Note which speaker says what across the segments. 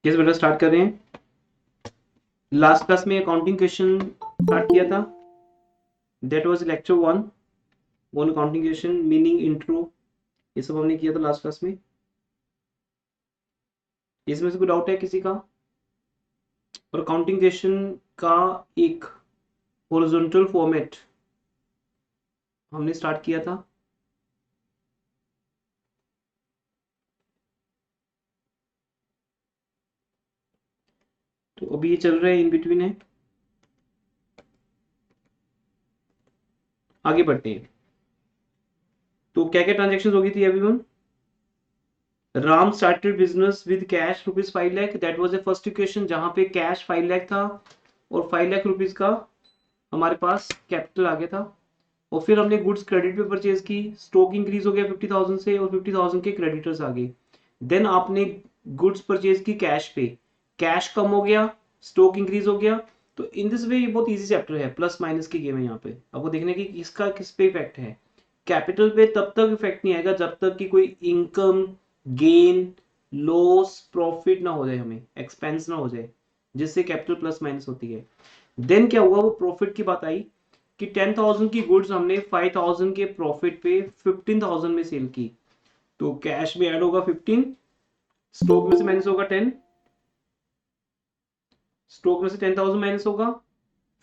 Speaker 1: किस बेटा स्टार्ट कर रहे हैं? लास्ट क्लास में अकाउंटिंग क्वेश्चन स्टार्ट किया था, that was lecture 1 on accounting question, meaning, intro, ये सब हमने किया था लास्ट क्लास में। इसमें से कोई डाउट है किसी का? और अकाउंटिंग क्वेश्चन का एक हॉरिजॉन्टल फॉर्मेट हमने स्टार्ट किया था। तो अभी ये चल रहा है, इन बिटवीन है। आगे बढ़ते हैं। तो क्या क्या ट्रांजेक्शन होगी थी everyone? Ram started business with cash rupees 5 lakh, that was the first equation, जहां पे कैश 5 लाख था और 5 लाख रुपीज का हमारे पास कैपिटल आ गया था। और फिर हमने गुड्स क्रेडिट पे परचेज की, स्टॉक इंक्रीज हो गया 50,000 से और 50,000 के क्रेडिटर्स आ गए। देन आपने गुड्स परचेज की कैश पे, कैश कम हो गया, स्टॉक इंक्रीज हो गया। तो इन दिस वे ये बहुत इजी चैप्टर है, प्लस माइनस की गेम है। यहाँ पे आपको देखने की इसका किस पे इफेक्ट है। कैपिटल पे तब तक इफेक्ट नहीं आएगा जब तक कि कोई इनकम, गेन, लॉस, प्रॉफिट ना हो जाए, हमें एक्सपेंस ना हो जाए, जिससे कैपिटल प्लस माइनस होती है। देन क्या हुआ, वो प्रॉफिट की बात आई कि 10,000 की गुड्स हमने 5,000 के प्रॉफिट पे 15,000 में सेल की। तो कैश में ऐड होगा 15, स्टॉक में से माइनस होगा 10, स्टॉक में से 10,000 माइनस होगा,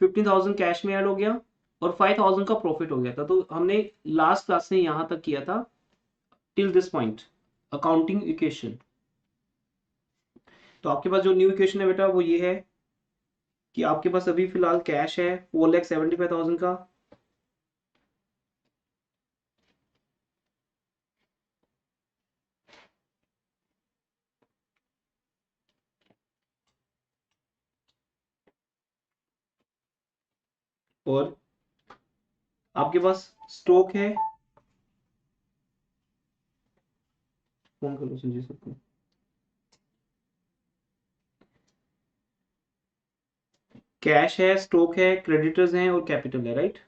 Speaker 1: 15,000 कैश में ऐड हो गया और 5,000 का प्रॉफिट हो गया था। तो हमने लास्ट क्लास से यहां तक किया था, till this point, accounting equation. तो आपके पास जो न्यू इक्वेशन है बेटा वो ये है कि आपके पास अभी फिलहाल कैश है 4,75,000 का, और आपके पास स्टॉक है, फोन करो संजय सर को, कैश है, स्टॉक है, क्रेडिटर्स हैं और कैपिटल है, राइट।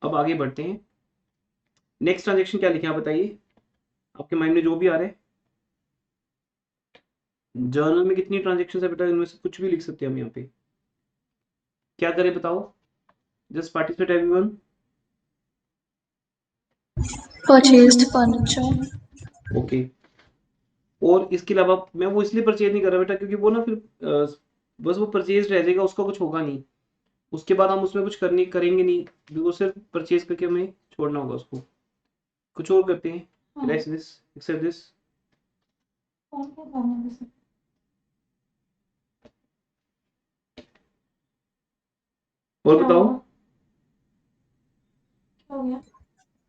Speaker 1: अब आगे बढ़ते हैं। नेक्स्ट ट्रांजेक्शन क्या लिखे आप बताइए, आपके माइंड में जो भी आ रहा है। जर्नल में कितनी ट्रांजेक्शन है बेटा, इनमें से कुछ भी लिख सकते हैं हम यहाँ पे। क्या करें बताओ, just participate everyone.
Speaker 2: Purchased furniture.
Speaker 1: Okay. और इसके अलावा मैं वो इसलिए परचेज नहीं कर रहा बेटा क्योंकि वो ना फिर बस वो परचेज रह जाएगा, उसका कुछ होगा नहीं। उसके बाद हम उसमें कुछ करने करेंगे नहीं, बिल्कुल सिर्फ परचेज करके हमें छोड़ना होगा उसको। कुछ और करते हैं, दिस एक्सेप्ट दिस। और बताओ।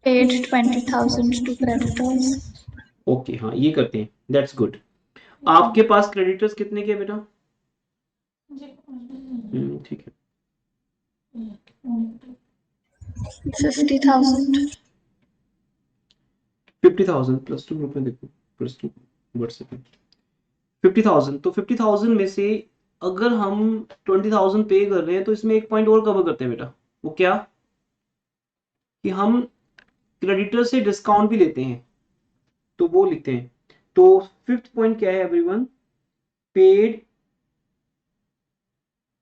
Speaker 2: Paid 20,000 to creditors.
Speaker 1: ओके हाँ ये करते हैं, दैट्स गुड। आपके पास क्रेडिटर्स कितने के बेटा? ठीक है।
Speaker 2: 50,000.
Speaker 1: 50,000 प्लस 2 ग्रुप में देखो, प्लस 2 व्हाट्सएप में 50,000। तो 50,000 में से अगर हम 20,000 पे कर रहे हैं तो इसमें एक पॉइंट और कवर करते हैं बेटा। वो क्या कि हम क्रेडिटर से डिस्काउंट भी लेते हैं, तो वो लिखते हैं। तो फिफ्थ पॉइंट क्या है एवरीवन? पेड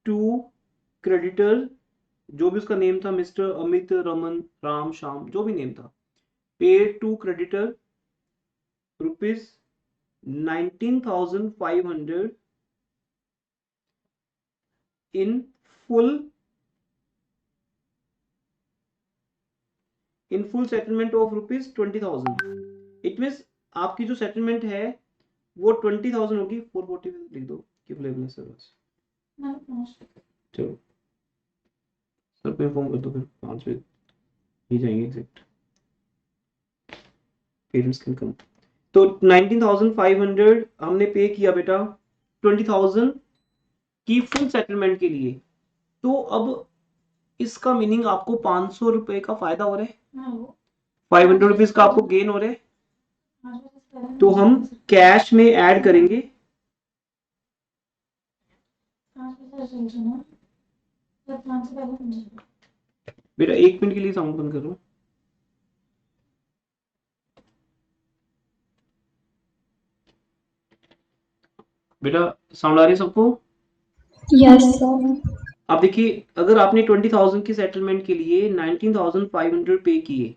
Speaker 1: टू क्रेडिटर, जो भी उसका नेम था, मिस्टर अमित, रमन, राम, श्याम, जो भी नेम था, paid to creditor rupees 19,500 in full, in full settlement of rupees 20,000। It means आपकी जो सेटलमेंट है वो 20,000 होगी। 440 लिख दो कि अवेलेबल है बस। चलो सर को इन्फॉर्म कर दो, फिर 5 बजे ही जाएंगे एग्जैक्ट, पेरेंट्स कैन कम। तो 19,500 हमने पे किया बेटा 20,000 की फुल सेटलमेंट के लिए। तो अब इसका मीनिंग आपको 500 रुपए का फायदा हो रहा है, 500 रुपीज का आपको गेन हो रहा है। तो हम कैश में ऐड करेंगे, बेटा 1 मिनट के लिए साउंड बंद करो। बेटा साउंड आ रही है सबको?
Speaker 2: Yes, sir.
Speaker 1: अब देखिए, अगर आपने 20,000 की सेटलमेंट के लिए 19,500 पे किए,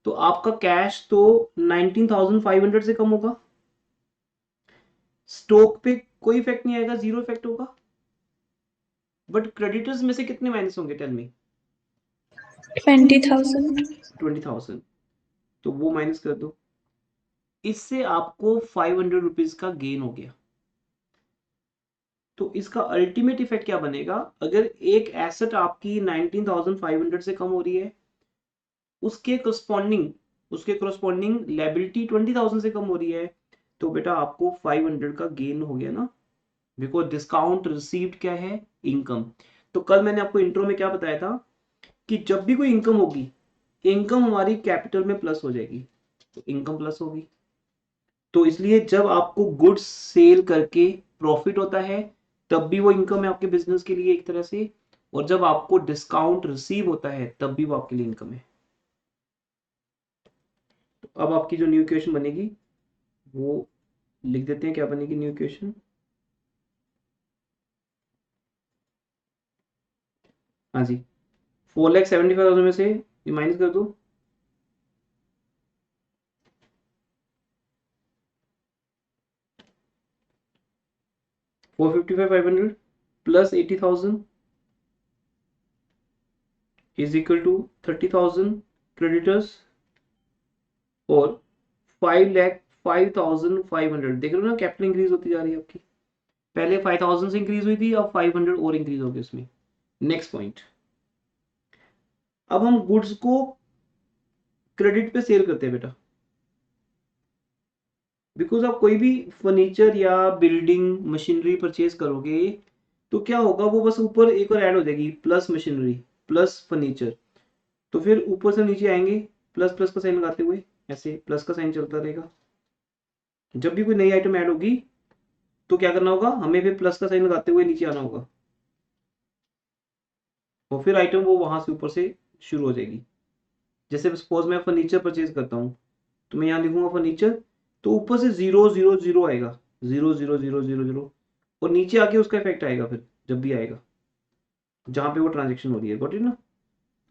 Speaker 1: तो आपका कैश तो 19,500 से कम होगा। स्टॉक पे कोई इफेक्ट नहीं आएगा, जीरो इफेक्ट होगा। बट क्रेडिटर्स में से कितने माइनस होंगे, टेल मी?
Speaker 2: 20,000.
Speaker 1: 20,000, तो वो माइनस कर दो। इससे आपको 500 रुपीज का गेन हो गया। तो इसका अल्टीमेट इफेक्ट क्या बनेगा? अगर एक एसेट आपकी 19,500 से कम हो रही है, उसके करस्पॉन्डिंग लायबिलिटी 20,000 से कम हो रही है, तो बेटा आपको 500 का गेन हो गया ना, बिकॉज डिस्काउंट रिसीव्ड क्या है? इनकम। तो कल मैंने आपको इंट्रो में क्या बताया था कि जब भी कोई इनकम होगी, इनकम हमारी कैपिटल में प्लस हो जाएगी, तो इनकम प्लस होगी। तो इसलिए जब आपको गुड्स सेल करके प्रॉफिट होता है, तब भी वो इनकम है आपके बिजनेस के लिए एक तरह से, और जब आपको डिस्काउंट रिसीव होता है तब भी वो आपके लिए इनकम है। तो अब आपकी जो न्यू इक्वेशन बनेगी वो लिख देते हैं, क्या बनेगी न्यू इक्वेशन? हाँ जी, 4,75,000 में से ये माइनस कर दो, 455,500 plus 80,000 is equal to 30,000 creditors, और 5,05,500। देख रहे हो ना, कैपिटल इंक्रीज होती जा रही है आपकी। पहले 5,000 से इंक्रीज हुई थी, अब 500 और इंक्रीज हो गई उसमें। नेक्स्ट पॉइंट, अब हम गुड्स को क्रेडिट पे सेल करते हैं बेटा। बिकॉज आप कोई भी फर्नीचर या बिल्डिंग मशीनरी परचेज करोगे, तो क्या होगा, वो बस ऊपर एक और ऐड हो जाएगी, प्लस मशीनरी प्लस फर्नीचर। तो फिर ऊपर से नीचे आएंगे प्लस प्लस का साइन लगाते हुए, ऐसे प्लस का साइन चलता रहेगा। जब भी कोई नई आइटम ऐड होगी, तो क्या करना होगा, हमें फिर प्लस का साइन लगाते हुए नीचे आना होगा, और फिर आइटम वो वहां से ऊपर से शुरू हो जाएगी। जैसे सपोज मैं फर्नीचर परचेज करता हूँ, तो मैं यहाँ लिखूंगा फर्नीचर, तो ऊपर से 0,0,0 आएगा, 0,0,0,0,0, और नीचे आके उसका इफेक्ट आएगा फिर जब भी आएगा, जहां पे वो ट्रांजेक्शन हो रही है। गॉट इट ना?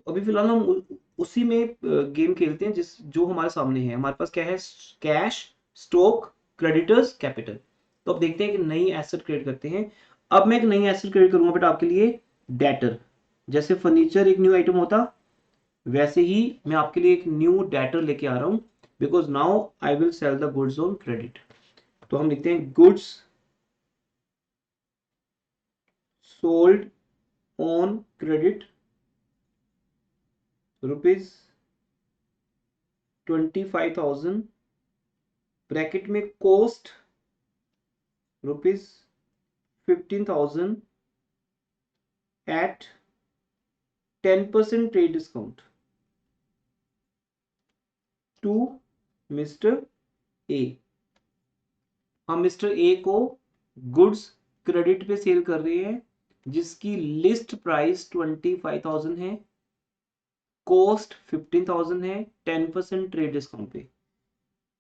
Speaker 1: अभी फिलहाल हम उसी में गेम खेलते हैं जिस जो हमारे सामने है। हमारे पास क्या है? Cash, stock, creditors, capital. तो अब देखते हैं कि नई एसेट क्रिएट करते हैं। अब मैं एक नई एसेट क्रिएट करूंगा बेटा आपके लिए, डेटर। जैसे फर्नीचर एक न्यू आइटम होता, वैसे ही मैं आपके लिए एक न्यू डेटर लेके आ रहा हूं, because now I will sell the goods on credit. तो हम लिखते हैं goods sold on credit rupees 25,000, bracket में cost rupees 15,000 at 10% trade discount to mister A. हम मिस्टर ए को गुड्स क्रेडिट पे सेल कर रहे हैं, जिसकी लिस्ट प्राइस 25,000 है, कॉस्ट 15,000 है, 10% ट्रेड डिस्काउंट पे।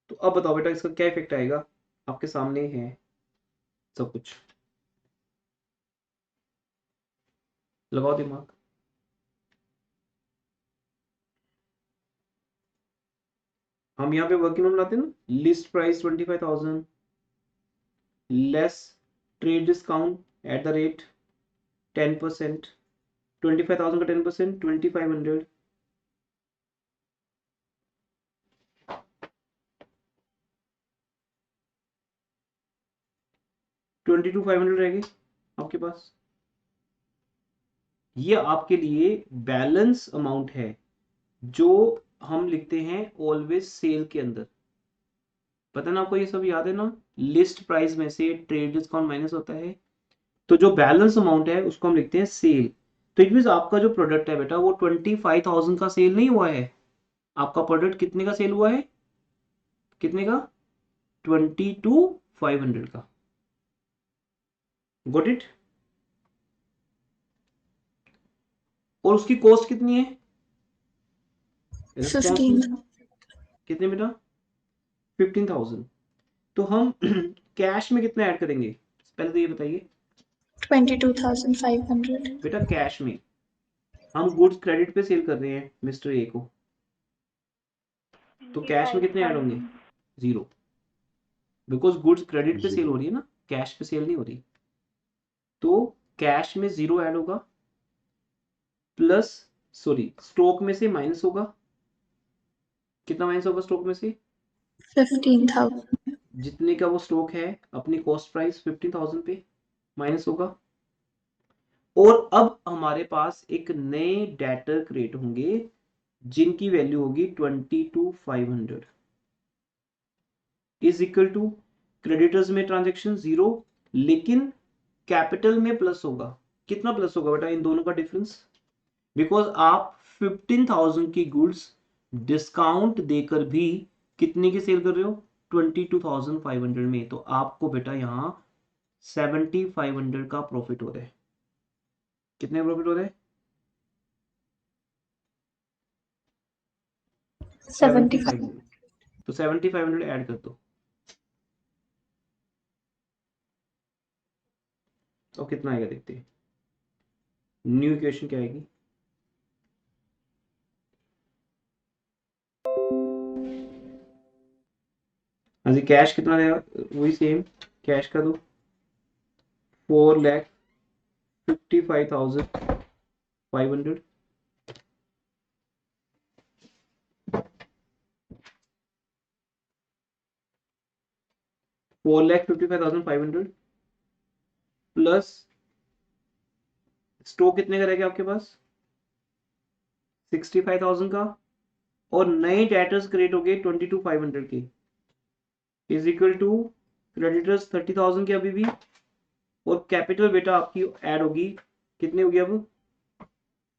Speaker 1: तो अब बताओ बेटा इसका क्या इफेक्ट आएगा? आपके सामने है सब कुछ, लगाओ दिमाग। हम यहाँ पे वर्किंग नोट लाते हैं ना, list price 25,000 less trade discount at the rate 10%, 25,000 का 10% 2,500, 22,500 रहेगी आपके पास। ये आपके लिए बैलेंस अमाउंट है, जो हम लिखते हैं ऑलवेज सेल के अंदर। पता ना आपको, ये सब याद है ना? लिस्ट प्राइस में से ट्रेड डिस्काउंट माइनस होता है, तो जो बैलेंस अमाउंट है उसको हम लिखते हैं सेल। तो इट मीन आपका जो प्रोडक्ट है बेटा, वो 25,000 का सेल नहीं हुआ है। आपका प्रोडक्ट कितने का सेल हुआ है? कितने का? 22,500 का। Got it? और उसकी कॉस्ट कितनी है? रिस्पॉन्सिबल
Speaker 2: 15.
Speaker 1: कितने बेटा? 15,000। तो हम कैश में कितना ऐड करेंगे? पहले तो ये बताइए
Speaker 2: 22,500.
Speaker 1: बेटा, कैश में हम गुड्स क्रेडिट पे सेल कर रहे हैं मिस्टर ए को, तो कैश में कितने ऐड होंगे? 0, बिकॉज गुड्स क्रेडिट पे सेल हो रही है ना, कैश पे सेल नहीं हो रही। तो कैश में 0 ऐड होगा, प्लस सॉरी स्टॉक में से माइनस होगा। कितना माइनस होगा स्टॉक में से?
Speaker 2: 15,000.
Speaker 1: जितने का वो स्टॉक है, अपनी कॉस्ट प्राइस 15,000 पे माइनस होगा। और अब हमारे पास एक नए डेटर क्रिएट होंगे जिनकी वैल्यू होगी 22,500 इज इक्वल टू क्रेडिटर्स में ट्रांजेक्शन 0, लेकिन कैपिटल में प्लस होगा। कितना प्लस होगा बेटा इन दोनों का डिफरेंस? बिकॉज आप 15,000 की गुड्स डिस्काउंट देकर भी कितने की सेल कर रहे हो? 22,500 में। तो आपको बेटा यहाँ 7,500 का प्रॉफिट हो रहा है। कितने प्रॉफिट हो रहा है?
Speaker 2: 75.
Speaker 1: 7,500। तो 7,500 ऐड कर दो, तो कितना आएगा देखते हैं। न्यू इक्वेशन क्या आएगी? हाँ जी, कैश कितना रहेगा? वही सेम, कैश का दो 4,55,500 4,55,500 प्लस स्टॉक कितने का रहेगा आपके पास? 65,000 का। और नए डेटर्स क्रिएट हो गए 22,500 के, इज इक्वल टू क्रेडिटर्स 30,000 के अभी भी। और कैपिटल बेटा आपकी ऐड होगी, कितनी होगी अब?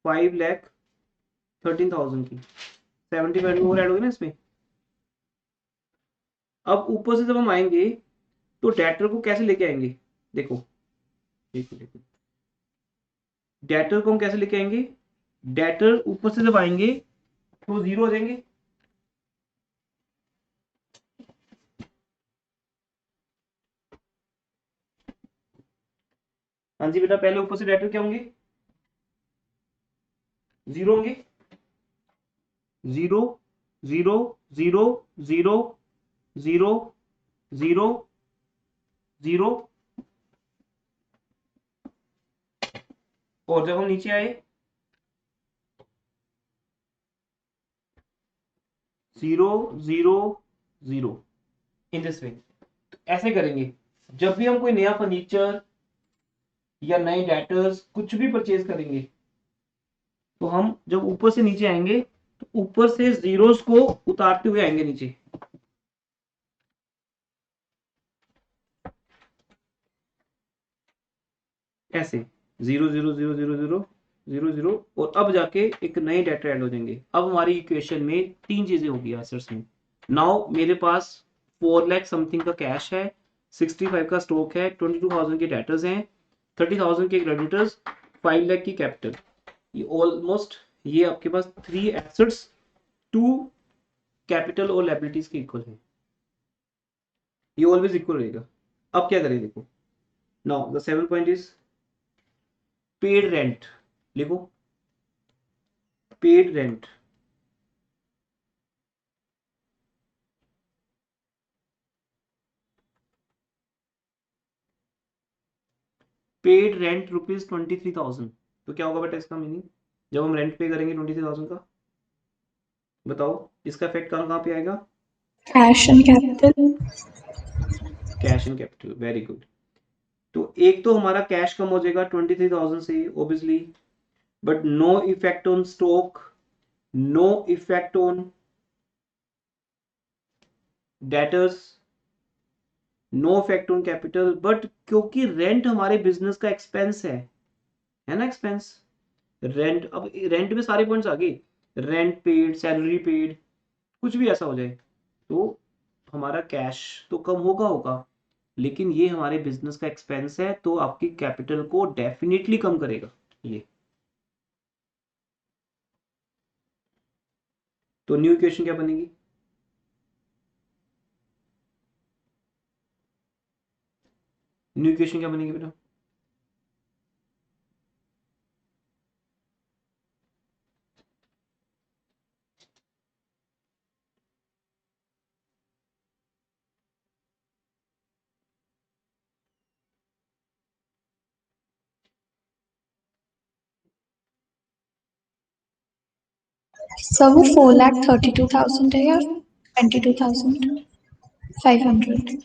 Speaker 1: 5,13,000 की। 75 और ऐड होगी ना इसमें। अब ऊपर से जब हम आएंगे तो डेटर को कैसे लेके आएंगे? देखो देखो देखो, डेटर को हम कैसे लेके आएंगे? डेटर ऊपर से जब आएंगे तो 0 हो जाएंगे। हाँ जी बेटा, पहले ऊपर से डेटर क्या होंगे? 0 होंगे। 0 0 0 0 0 0 0। और जब हम नीचे आए 0 0 0 इन दिस वे। तो ऐसे करेंगे जब भी हम कोई नया फर्नीचर या नए डेटर्स कुछ भी परचेज करेंगे, तो हम जब ऊपर से नीचे आएंगे तो ऊपर से जीरोस को उतारते हुए आएंगे नीचे। ऐसे 0 0 0 0 0 0 0। और अब जाके एक नए डेटा ऐड हो जाएंगे। अब हमारी इक्वेशन में तीन चीजें होगी आंसर्स में। नाउ मेरे पास 4 लाख समथिंग का कैश है, 65 का स्टॉक है, 22,000 के डेटर्स हैं, 30,000 के क्रेडिटर्स, 5 लाख की कैपिटल। ये ऑलमोस्ट ये आपके पास 3 एसेट्स 2 कैपिटल और लायबिलिटीज के इक्वल है। ये ऑलवेज इक्वल रहेगा। अब क्या करें देखो, now the 7 point is paid rent. लिखो paid rent. Paid rent rupees 23,000। तो क्या होगा बेटा इसका मीनिंग जब हम रेंट पे करेंगे 23,000 का? बताओ इसका इफेक्ट कहाँ कहाँ पे आएगा?
Speaker 2: Cash and capital.
Speaker 1: Cash and capital, very good. तो एक तो हमारा कैश कम हो जाएगा 23,000 से obviously, but no effect on stock, no effect on debtors, no effect on capital. But क्योंकि रेंट हमारे बिजनेस का एक्सपेंस है ना एक्सपेंस। रेंट, अब रेंट में सारे पॉइंट्स आ गए, रेंट पेड, सैलरी पेड, कुछ भी ऐसा हो जाए तो हमारा कैश तो कम होगा होगा, लेकिन ये हमारे बिजनेस का एक्सपेंस है तो आपकी कैपिटल को डेफिनेटली कम करेगा ये। तो न्यू इक्वेशन क्या बनेगी? न्यू इक्वेशन क्या बनेगी बेटा?
Speaker 2: सर वो 4,32,000 है या 22,500?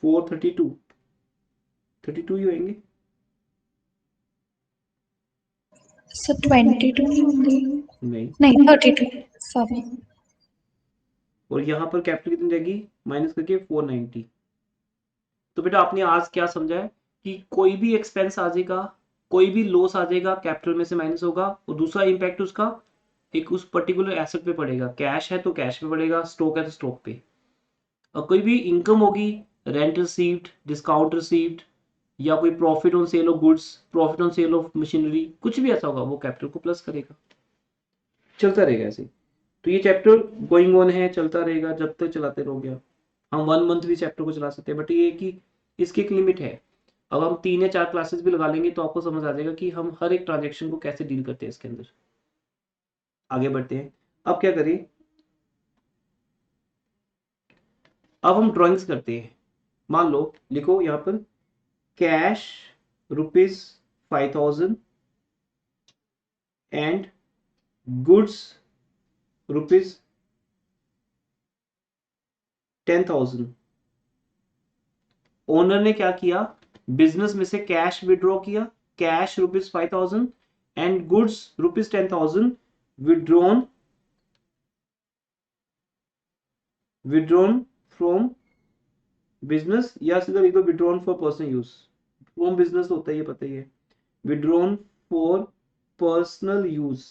Speaker 1: 432 32 ही होंगे।
Speaker 2: सर 22 नहीं होंगे?
Speaker 1: नहीं,
Speaker 2: नहीं 32, सॉरी।
Speaker 1: और यहाँ पर कैपिटल कितनी रहेगी माइनस करके 490। तो बेटा आपने आज क्या समझा है कि कोई भी एक्सपेंस आ जाएगा, कोई भी लॉस आ जाएगा, कैपिटल में से माइनस होगा, और दूसरा इम्पैक्ट उसका एक उस पर्टिकुलर एसेट पे पड़ेगा। कैश है तो कैश पे पड़ेगा, स्टॉक है तो स्टॉक पे। और कोई भी इनकम होगी, रेंट रिसीव्ड, डिस्काउंट रिसीव्ड, या कोई profit on sale of goods, profit on sale of machinery, कुछ भी ऐसा होगा वो कैपिटल को प्लस करेगा। चलता रहेगा ऐसे। तो ये चैप्टर गोइंग ऑन है, चलता रहेगा जब तक चलाते रहोगे आप। हम 1 मंथ भी चैप्टर को चला सकते हैं, बट ये कि इसकी एक लिमिट है। अब हम 3 या 4 क्लासेस भी लगा लेंगे तो आपको समझ आ जाएगा कि हम हर एक ट्रांजेक्शन को कैसे डील करते हैं इसके अंदर। आगे बढ़ते हैं। अब क्या करें, अब हम ड्राइंग्स करते हैं। मान लो लिखो यहाँ पर कैश ₹5,000 एंड गुड्स ₹10,000। ओनर ने क्या किया, बिजनेस में से कैश विड्रॉ किया, cash ₹5,000 and goods ₹10,000 withdrawn from business, या सीधा लिख दो withdrawn for personal use. From business होता है ये पता ही है, विड्रॉन फॉर पर्सनल यूज।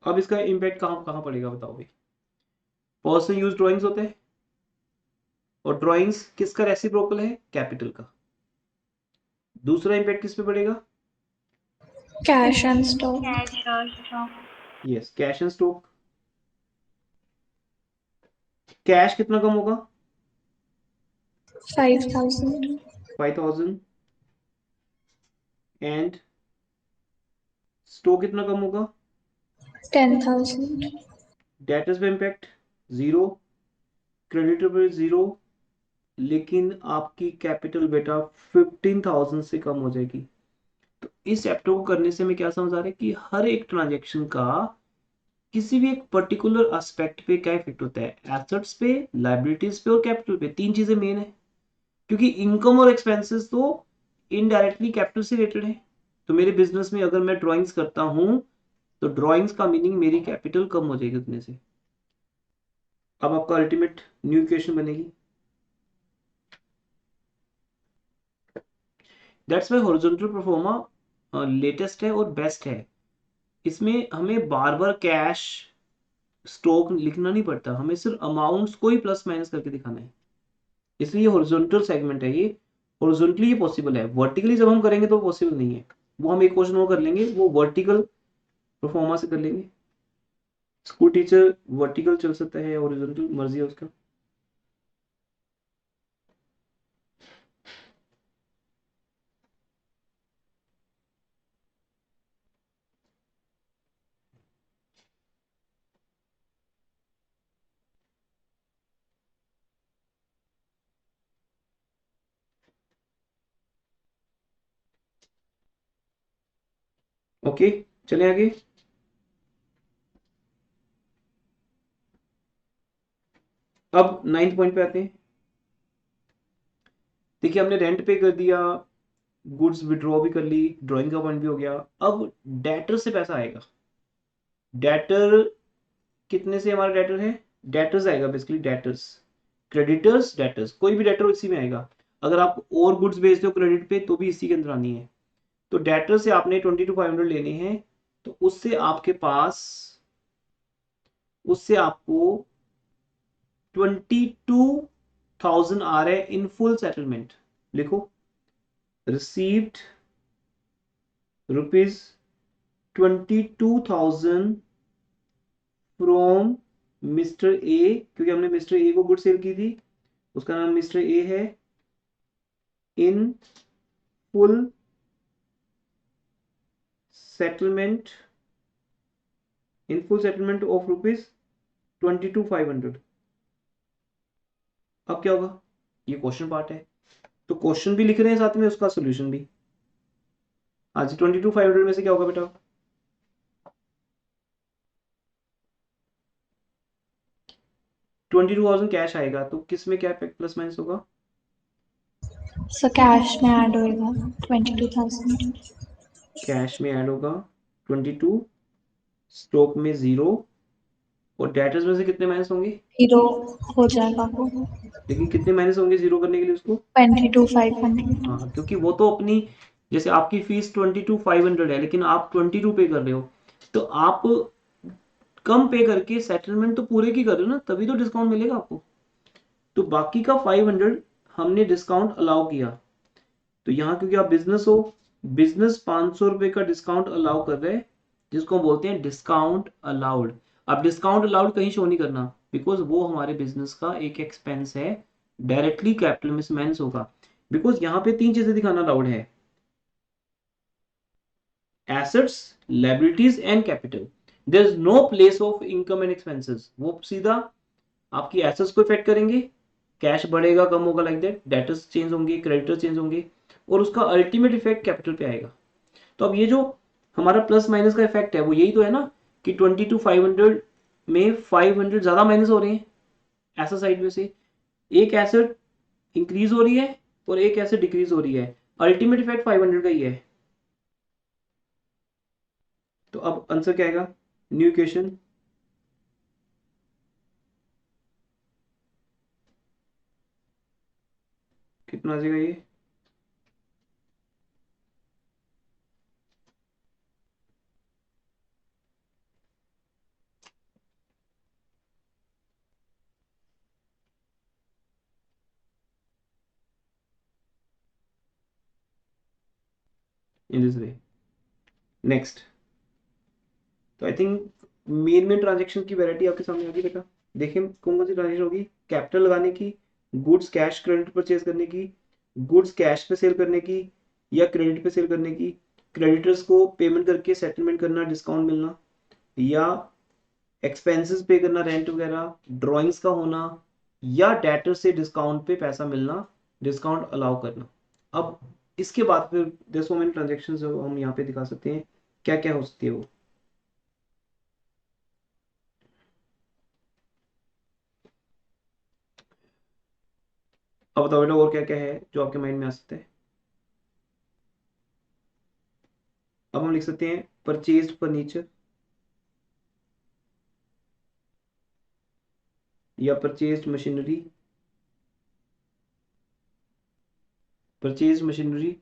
Speaker 1: अब इसका इंपैक्ट कहां कहां पड़ेगा बताओ भाई? पर्सनल यूज ड्राइंग्स होते हैं, और ड्राइंग्स किसका रेसिप्रोकल है, कैपिटल का। दूसरा इंपैक्ट किस पे पड़ेगा?
Speaker 2: Cash and stock.
Speaker 1: Yes, cash and stock. Cash कितना कम होगा?
Speaker 2: 5,000।
Speaker 1: 5,000 एंड स्टॉक कितना कम होगा?
Speaker 2: 10,000।
Speaker 1: डेटर्स पे इंपैक्ट 0, क्रेडिटर पे 0, लेकिन आपकी कैपिटल बेटा 15,000 से कम हो जाएगी। तो इस चैप्टर को करने से हमें क्या समझ आ रहा है कि हर एक ट्रांजेक्शन का किसी भी एक पर्टिकुलर एस्पेक्ट पे क्या इफेक्ट होता है, एसेट्स पे, लाइबिलिटीज पे और कैपिटल पे। 3 चीजें मेन है, क्योंकि इनकम और एक्सपेंसेस तो इनडायरेक्टली कैपिटल से रिलेटेड है। तो मेरे बिजनेस में अगर मैं ड्राइंग्स करता हूं तो ड्राइंग्स का मीनिंग मेरी कैपिटल कम हो जाएगी उतने से। अब आपका अल्टीमेट न्यू इक्वेशन बनेगी। That's why horizontal pro forma latest है और बेस्ट है। इसमें हमें बार बार कैश स्टॉक लिखना नहीं पड़ता, हमें सिर्फ अमाउंट्स को ही प्लस माइनस करके दिखाना है। इसलिए हॉरिजॉन्टल सेगमेंट है ये। हॉरिजॉन्टली ये पॉसिबल है, वर्टिकली जब हम करेंगे तो पॉसिबल नहीं है। वो हम एक क्वेश्चन वो कर लेंगे, वो वर्टिकल परफॉर्मा से कर लेंगे। स्कूल टीचर वर्टिकल चल सकता है, हॉरिजॉन्टल मर्जी है उसका। ओके, चले आगे। अब 9th पॉइंट पे आते हैं। देखिए हमने रेंट पे कर दिया, गुड्स विड्रॉ भी कर ली, ड्राइंग का पॉइंट भी हो गया। अब डेटर से पैसा आएगा। डेटर कितने से हमारा डेटर है, डेटर्स आएगा बेसिकली, डेटर्स, क्रेडिटर्स, डेटर्स, कोई भी डेटर इसी में आएगा। अगर आप और गुड्स बेचते हो क्रेडिट पे तो भी इसी के अंदर आनी है। तो डेटर से आपने 22,500 लेने हैं, तो उससे आपके पास, उससे आपको 22,000 आ रहा है इन फुल सेटलमेंट। लिखो रिसीव्ड ₹22,000 फ्रॉम मिस्टर ए, क्योंकि हमने मिस्टर ए को गुड सेल की थी, उसका नाम मिस्टर ए है, इन full settlement, in full settlement of ₹22,500। अब क्या होगा, ये क्वेश्चन पार्ट है, तो क्वेश्चन भी लिख रहे हैं साथ में उसका सोल्यूशन भी। हाँ जी, 22,500 में से क्या होगा बेटा, 22,000 कैश आएगा, तो किस में क्या प्लस माइनस होगा,
Speaker 2: So cash में add होएगा 22,000.
Speaker 1: कैश में ऐड होगा 22, स्टॉक में 0, और डेटर्स में से कितने माइनस होंगे,
Speaker 2: Zero हो जाएगा वो.
Speaker 1: लेकिन कितने माइनस होंगे जीरो करने के लिए उसको,
Speaker 2: 22,500.
Speaker 1: हाँ क्योंकि वो तो अपनी, जैसे आपकी फीस 22,500 है लेकिन आप 22 पे कर रहे हो, तो आप कम पे करके सेटलमेंट तो पूरे की कर रहे हो ना, तभी तो डिस्काउंट मिलेगा आपको। तो बाकी का 500 हमने डिस्काउंट अलाउ किया, तो यहाँ क्योंकि आप बिजनेस हो, बिजनेस 500 रुपए का डिस्काउंट अलाउ कर रहे हैं, जिसको हम बोलते हैं डिस्काउंट अलाउड। अब डिस्काउंट अलाउड कहीं शो नहीं करना, बिकॉज वो हमारे बिजनेस का एक एक्सपेंस है, डायरेक्टली कैपिटल में मेंस होगा, बिकॉज यहाँ पे 3 चीजें दिखाना अलाउड है, assets, liabilities and capital. There is no place of income and expenses, वो सीधा आपकी एसेट्स को इफेक्ट करेंगे, कैश बढ़ेगा कम होगा लाइक दैट, डेटर्स चेंज होंगे, क्रेडिटर्स चेंज होंगे, और उसका अल्टीमेट इफेक्ट कैपिटल पे आएगा। तो अब ये जो हमारा प्लस माइनस का इफेक्ट है वो यही तो है ना, कि 22,500 में 500 ज्यादा माइनस हो रहे हैं ऐसा साइड में से, एक एसेट इंक्रीज हो रही है और एक एसेट डिक्रीज हो रही है, अल्टीमेट इफेक्ट 500 का ही है। तो अब आंसर क्या आएगा, न्यू इक्वेशन, कितना आ जाएगा ये, इन दिस वे। नेक्स्ट, तो आई थिंक मेन ट्रांजेक्शन की वैरायटी आपके सामने आ गई बेटा। देखिए कौन कौन सी ट्रांजेक्शन होगी, कैपिटल लगाने की, गुड्स कैश क्रेडिट परचेज करने की, गुड्स कैश पे सेल करने की या क्रेडिट पे सेल करने की, क्रेडिटर्स को पेमेंट करके सेटलमेंट करना, डिस्काउंट मिलना, या एक्सपेंसेस पे करना, रेंट वगैरह, ड्राइंग्स का होना, या डेटर से डिस्काउंट पे पैसा मिलना, डिस्काउंट अलाउ करना। अब इसके बाद फिर देयर सो मेनी ट्रांजेक्शंस हम यहाँ पे दिखा सकते हैं, क्या क्या हो सकती है वो। अब बताओ बेटा और क्या क्या है जो आपके माइंड में आ सकता है। अब हम लिख सकते हैं परचेज्ड फर्नीचर, या purchased machinery, purchase machinery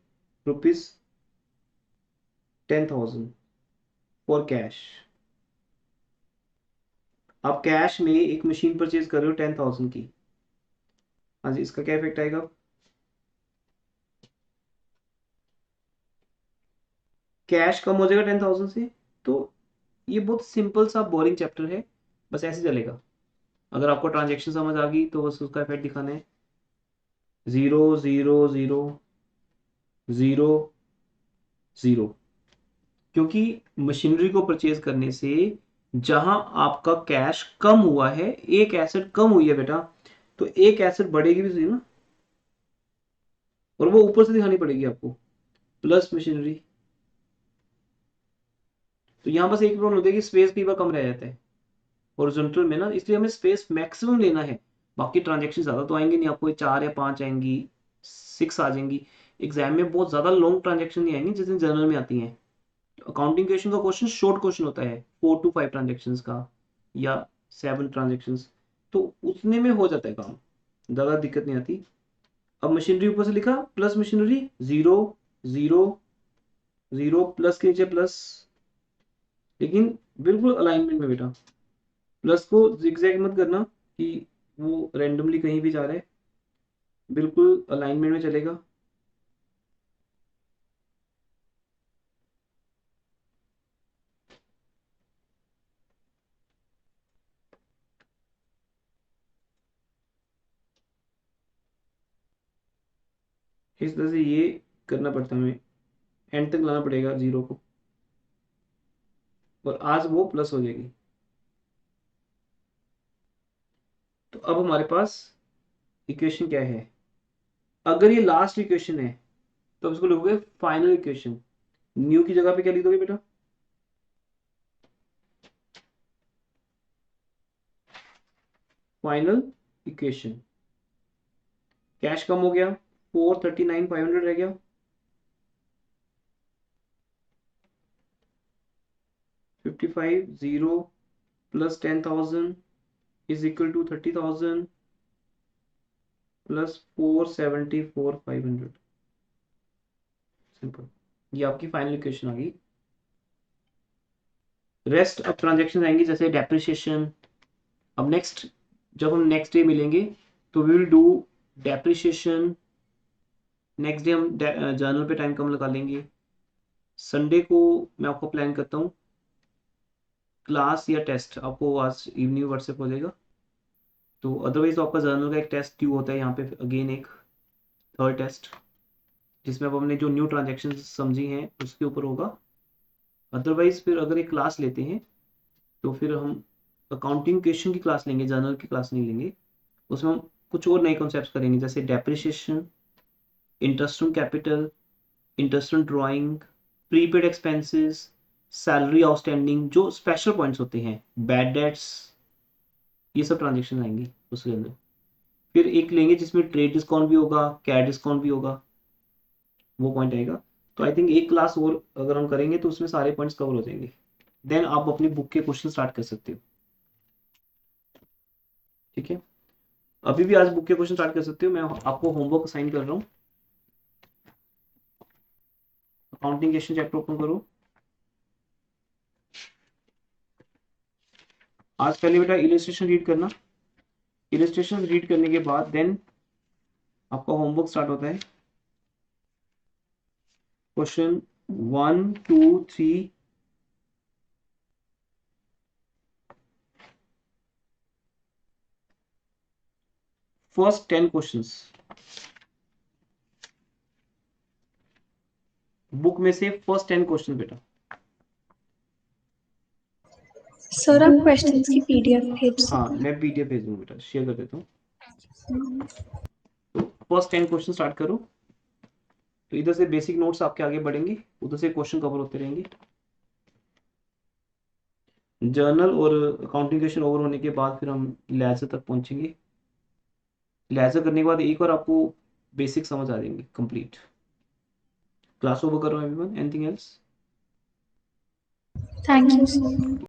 Speaker 1: ₹10,000 for cash. आप कैश में एक मशीन परचेज कर रहे हो 10,000 की, हाँ जी, इसका क्या इफेक्ट आएगा, कैश कम हो जाएगा 10,000 से। तो ये बहुत सिंपल सा बोरिंग चैप्टर है, बस ऐसे चलेगा। अगर आपको ट्रांजेक्शन समझ आ गई तो बस उसका इफेक्ट दिखाना है, 0 0 0 0 0, क्योंकि मशीनरी को परचेज करने से जहां आपका कैश कम हुआ है, एक एसेट कम हुई है बेटा, तो एक एसेट बढ़ेगी भी सही ना, और वो ऊपर से दिखानी पड़ेगी आपको, प्लस मशीनरी। तो यहाँ बस एक प्रॉब्लम होती है कि स्पेस कई बार कम रह जाता है हॉरिजॉन्टल में ना, इसलिए हमें स्पेस मैक्सिमम लेना है। बाकी ट्रांजेक्शन ज्यादा तो आएंगे नहीं, आपको 4 या 5 आएंगी, 6 आ जाएंगी। एग्जाम में बहुत ज्यादा लॉन्ग ट्रांजेक्शन नहीं आएंगी जितनी जनरल में आती हैं। अकाउंटिंग क्वेश्चन का क्वेश्चन शॉर्ट क्वेश्चन होता है, 4 to 5 ट्रांजेक्शन का, या 7 ट्रांजेक्शन, तो उतने में हो जाता है काम, ज्यादा दिक्कत नहीं आती। अब मशीनरी ऊपर से लिखा, प्लस मशीनरी 0 0 0, प्लस के नीचे प्लस, लेकिन बिल्कुल अलाइनमेंट में बेटा, प्लस को जिगजैग मत करना कि वो रैंडमली कहीं भी जा रहा है, बिल्कुल अलाइनमेंट में चलेगा। इस तरह से ये करना पड़ता है हमें, एंड तक लाना पड़ेगा जीरो को, और आज वो प्लस हो जाएगी। तो अब हमारे पास इक्वेशन क्या है, अगर ये लास्ट इक्वेशन है तो अब इसको लिखोगे फाइनल इक्वेशन। न्यू की जगह पे क्या लिख दोगे बेटा, फाइनल इक्वेशन। कैश कम हो गया, 439,500 रह गया, 55 zero plus 10,000 is equal to 30,000 plus 474,500। Simple, ये आपकी फाइनल इक्वेशन आ गई। रेस्ट अब ट्रांजेक्शन आएंगी जैसे डेप्रिसिएशन। अब नेक्स्ट, जब हम नेक्स्ट डे मिलेंगे तो we will do depreciation. Next day हम जर्नल पे टाइम कम लगा लेंगे। संडे को मैं आपको प्लान करता हूँ क्लास या टेस्ट, आपको आज इवनिंग व्हाट्सएप हो जाएगा। तो अदरवाइज तो आपका जर्नल का एक टेस्ट ड्यू होता है यहाँ पे, अगेन एक थर्ड टेस्ट, जिसमें अब हमने जो न्यू ट्रांजेक्शन समझी हैं उसके ऊपर होगा। अदरवाइज फिर अगर एक क्लास लेते हैं तो फिर हम अकाउंटिंग क्वेश्चन की क्लास लेंगे, जर्नल की क्लास नहीं लेंगे। उसमें हम कुछ और नए कॉन्सेप्ट्स करेंगे जैसे depreciation, interest on capital, interest on drawing, prepaid expenses, salary outstanding, जो स्पेशल पॉइंट्स होते हैं, बैड डेट्स, ये सब ट्रांजेक्शन आएंगे उसके अंदर। फिर एक लेंगे जिसमें ट्रेड डिस्काउंट भी होगा, कैश डिस्काउंट भी होगा, वो पॉइंट आएगा। तो आई थिंक एक क्लास और अगर हम करेंगे तो उसमें सारे पॉइंट्स कवर हो जाएंगे। देन आप अपनी बुक के क्वेश्चन स्टार्ट कर सकते हो। ठीक है, अभी भी आज बुक के क्वेश्चन स्टार्ट कर सकते हो। मैं आपको होमवर्क असाइन कर रहा हूँ। अकाउंटिंग क्वेश्चन चैप्टर ओपन करो। आज पहले बेटा इलस्ट्रेशन रीड करना। इलस्ट्रेशन रीड करने के बाद देन आपका होमवर्क स्टार्ट होता है। क्वेश्चन 1 2 3 फर्स्ट 10 क्वेश्चंस बुक में से, फर्स्ट 10 क्वेश्चन बेटा।
Speaker 2: सर आप क्वेश्चंस की पीडीएफ भेज
Speaker 1: हाँ
Speaker 2: सकते
Speaker 1: मैं पीडीएफ भेज दूंगा बेटा, शेयर कर देता हूँ। तो फर्स्ट 10 क्वेश्चन स्टार्ट करो। तो इधर से बेसिक नोट्स आपके आगे बढ़ेंगे, उधर से क्वेश्चन कवर होते रहेंगे। जर्नल और अकाउंटिंग क्वेश्चन ओवर होने के बाद फिर हम लेजर तक पहुंचेंगे। लेजर करने के बाद एक बार आपको बेसिक समझ आ जाएंगे कंप्लीट। क्लास ओवर करो everyone, anything else?
Speaker 2: Thank you sir.